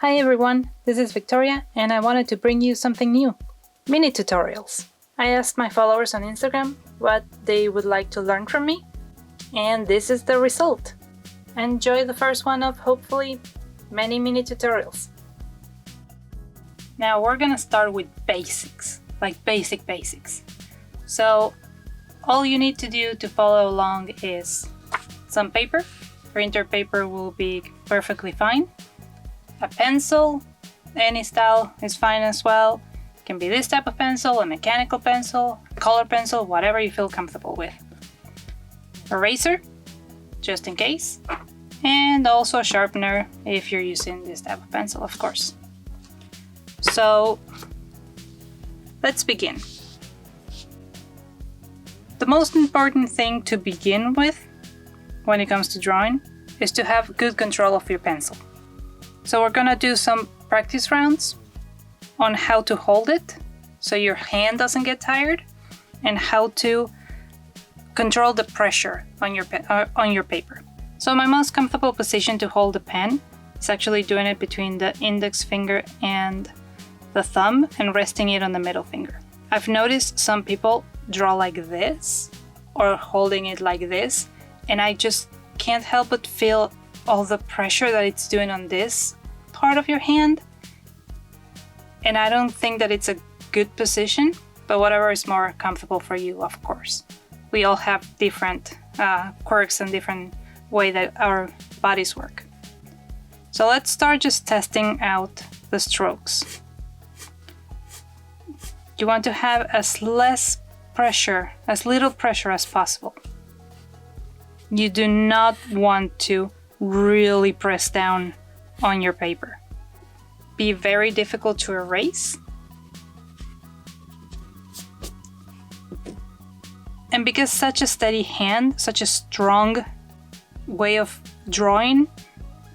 Hi everyone, this is Victoria and I wanted to bring you something new. Mini tutorials. I asked my followers on Instagram what they would like to learn from me, and this is the result. Enjoy the first one of hopefully many mini tutorials. Now we're gonna start with basics, like basics. So all you need to do to follow along is some paper. Printer paper will be perfectly fine. A pencil, any style is fine as well. It can be this type of pencil, a mechanical pencil, a color pencil, whatever you feel comfortable with. Eraser, just in case. And also a sharpener if you're using this type of pencil, of course. So let's begin. The most important thing to begin with when it comes to drawing is to have good control of your pencil. So we're gonna do some practice rounds on how to hold it so your hand doesn't get tired, and how to control the pressure on your paper. So my most comfortable position to hold the pen is actually doing it between the index finger and the thumb and resting it on the middle finger. I've noticed some people draw like this or holding it like this, and I just can't help but feel all the pressure that it's doing on this part of your hand. And I don't think that it's a good position, but whatever is more comfortable for you, of course. We all have different quirks and different way that our bodies work. So let's start just testing out the strokes. You want to have as little pressure as possible. You do not want to really press down on your paper. Be very difficult to erase. And because such a steady hand, such a strong way of drawing,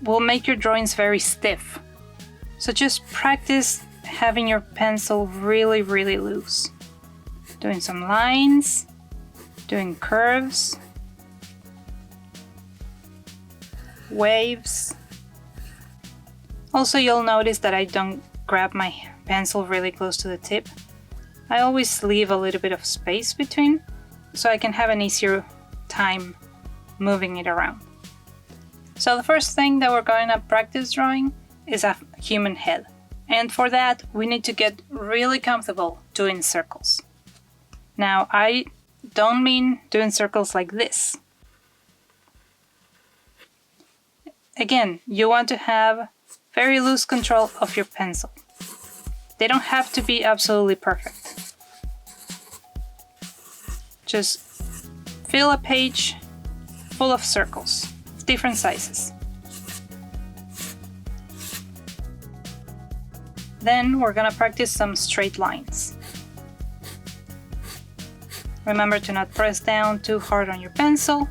will make your drawings very stiff. So just practice having your pencil really loose. Doing some lines, doing curves, waves. Also, you'll notice that I don't grab my pencil really close to the tip. I always leave a little bit of space between, so I can have an easier time moving it around. So the first thing that we're going to practice drawing is a human head. And for that, we need to get really comfortable doing circles. Now, I don't mean doing circles like this. Again, you want to have very loose control of your pencil. They don't have to be absolutely perfect. Just fill a page full of circles, different sizes. Then we're gonna practice some straight lines. Remember to not press down too hard on your pencil.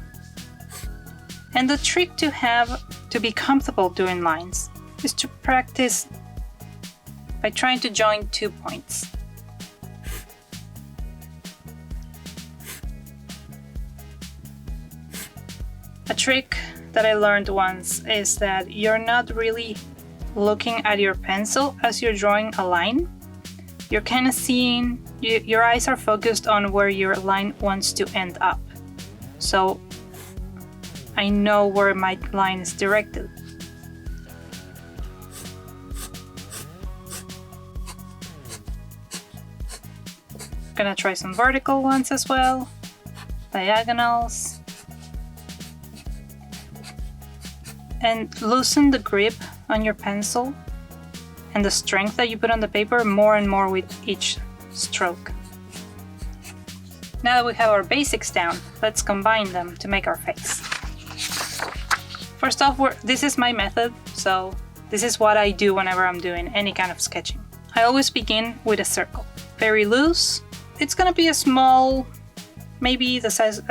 And the trick to be comfortable doing lines is to practice by trying to join 2 points. A trick that I learned once is that you're not really looking at your pencil as you're drawing a line. You're kind of seeing, your eyes are focused on where your line wants to end up. So I know where my line is directed. Gonna try some vertical ones as well, diagonals. And loosen the grip on your pencil and the strength that you put on the paper more and more with each stroke. Now that we have our basics down, let's combine them to make our face. First off, this is my method, so this is what I do whenever I'm doing any kind of sketching. I always begin with a circle. Very loose. It's gonna be a small, maybe the size,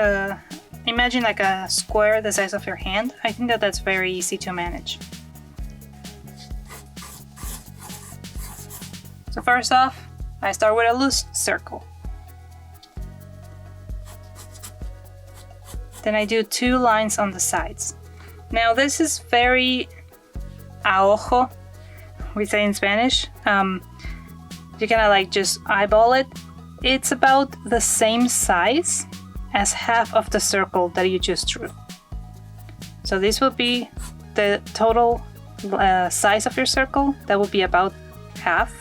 imagine like a square the size of your hand. I think that that's very easy to manage. So first off, I start with a loose circle. Then I do 2 lines on the sides. Now this is very a ojo, we say in Spanish. You kind of like just eyeball it. It's about the same size as half of the circle that you just drew. So this will be the total size of your circle. That will be about half.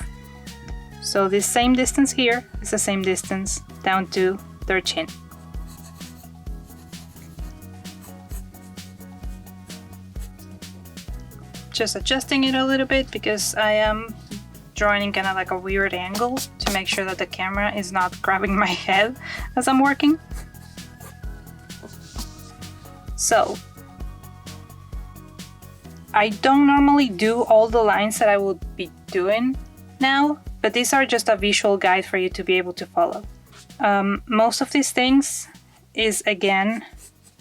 So this same distance here is the same distance down to their chin. Just adjusting it a little bit because I am drawing in kind of like a weird angle to make sure that the camera is not grabbing my head as I'm working. So I don't normally do all the lines that I would be doing now, but these are just a visual guide for you to be able to follow. Most of these things is, again,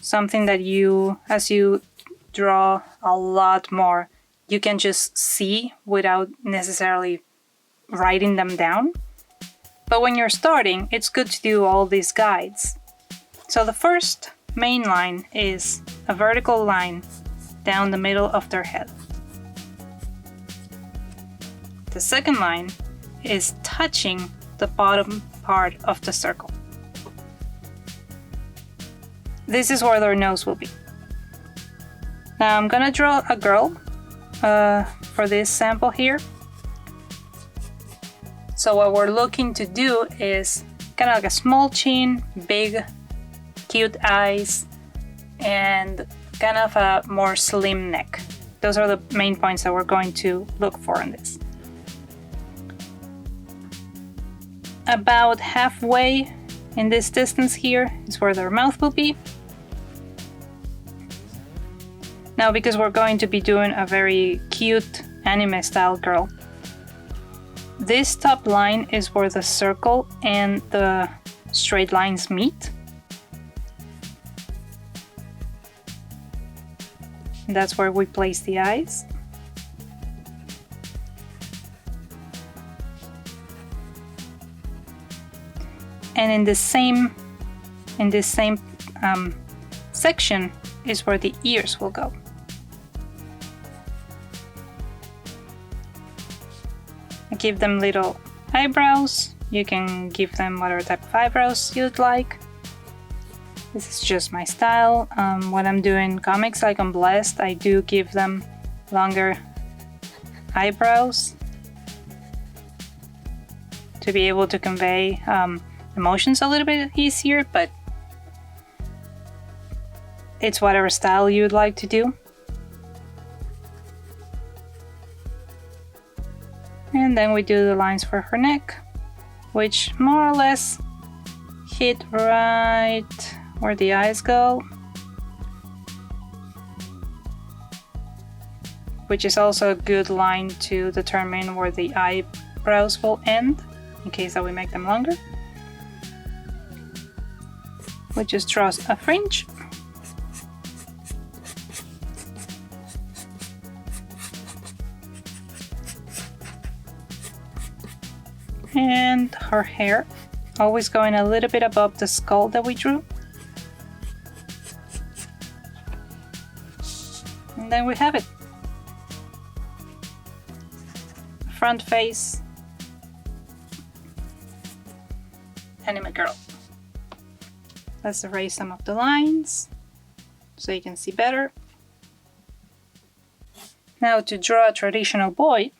something that you, as you draw a lot more, you can just see without necessarily writing them down. But when you're starting, it's good to do all these guides. So the first main line is a vertical line down the middle of their head. The second line is touching the bottom part of the circle. This is where their nose will be. Now I'm gonna draw a girl for this sample here. So what we're looking to do is kind of like a small chin, big, cute eyes, and kind of a more slim neck. Those are the main points that we're going to look for in this. About halfway in this distance here is where their mouth will be. Now, because we're going to be doing a very cute anime style girl, this top line is where the circle and the straight lines meet. And that's where we place the eyes. And in this same section is where the ears will go. I give them little eyebrows. You can give them whatever type of eyebrows you'd like. This is just my style. When I'm doing comics like on Blessed, I do give them longer eyebrows to be able to convey emotions a little bit easier, but it's whatever style you'd like to do. And then we do the lines for her neck, which more or less hit right where the eyes go, which is also a good line to determine where the eyebrows will end, in case that we make them longer. We just draw a fringe. And her hair, always going a little bit above the skull that we drew. And then we have it. Front face, anime girl. Let's erase some of the lines so you can see better. Now to draw a traditional boy,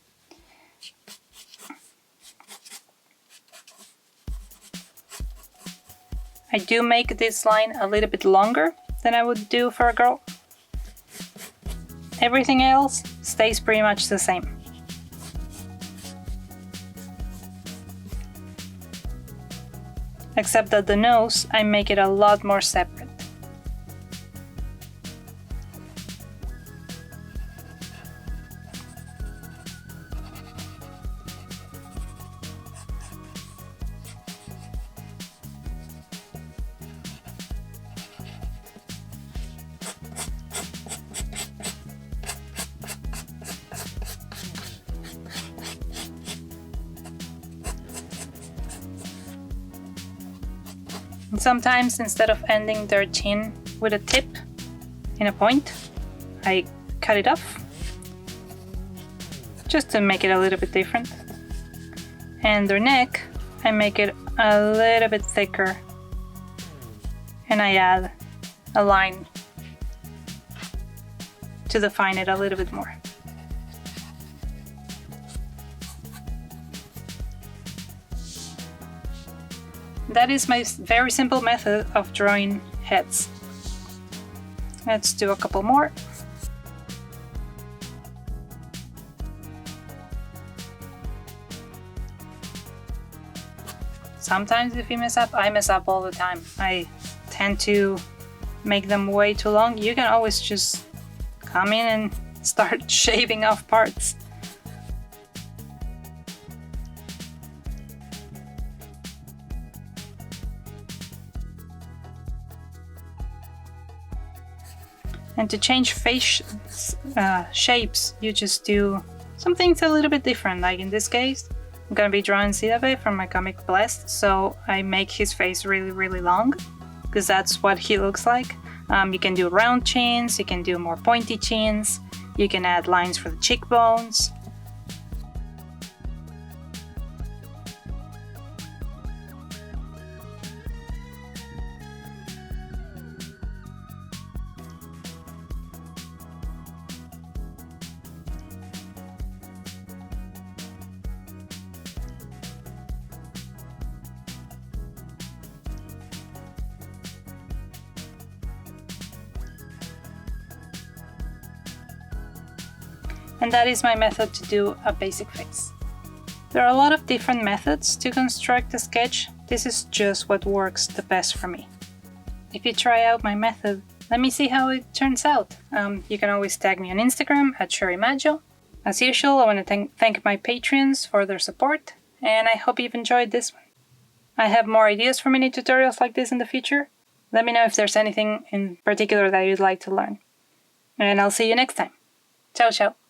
I do make this line a little bit longer than I would do for a girl. Everything else stays pretty much the same. Except that the nose, I make it a lot more separate. And sometimes, instead of ending their chin with a tip in a point, I cut it off just to make it a little bit different. And their neck, I make it a little bit thicker, and I add a line to define it a little bit more. That is my very simple method of drawing heads. Let's do a couple more. Sometimes if you mess up, I mess up all the time. I tend to make them way too long. You can always just come in and start shaving off parts. And to change face shapes, you just do some things a little bit different. Like in this case, I'm gonna be drawing Sidabe from my comic Blessed, so I make his face really long, because that's what he looks like. You can do round chins, you can do more pointy chins, you can add lines for the cheekbones. And that is my method to do a basic face. There are a lot of different methods to construct a sketch. This is just what works the best for me. If you try out my method, let me see how it turns out. You can always tag me on Instagram at SHOURIMAJO. As usual, I want to thank my Patreons for their support, and I hope you've enjoyed this one. I have more ideas for mini tutorials like this in the future. Let me know if there's anything in particular that you'd like to learn. And I'll see you next time. Ciao, ciao.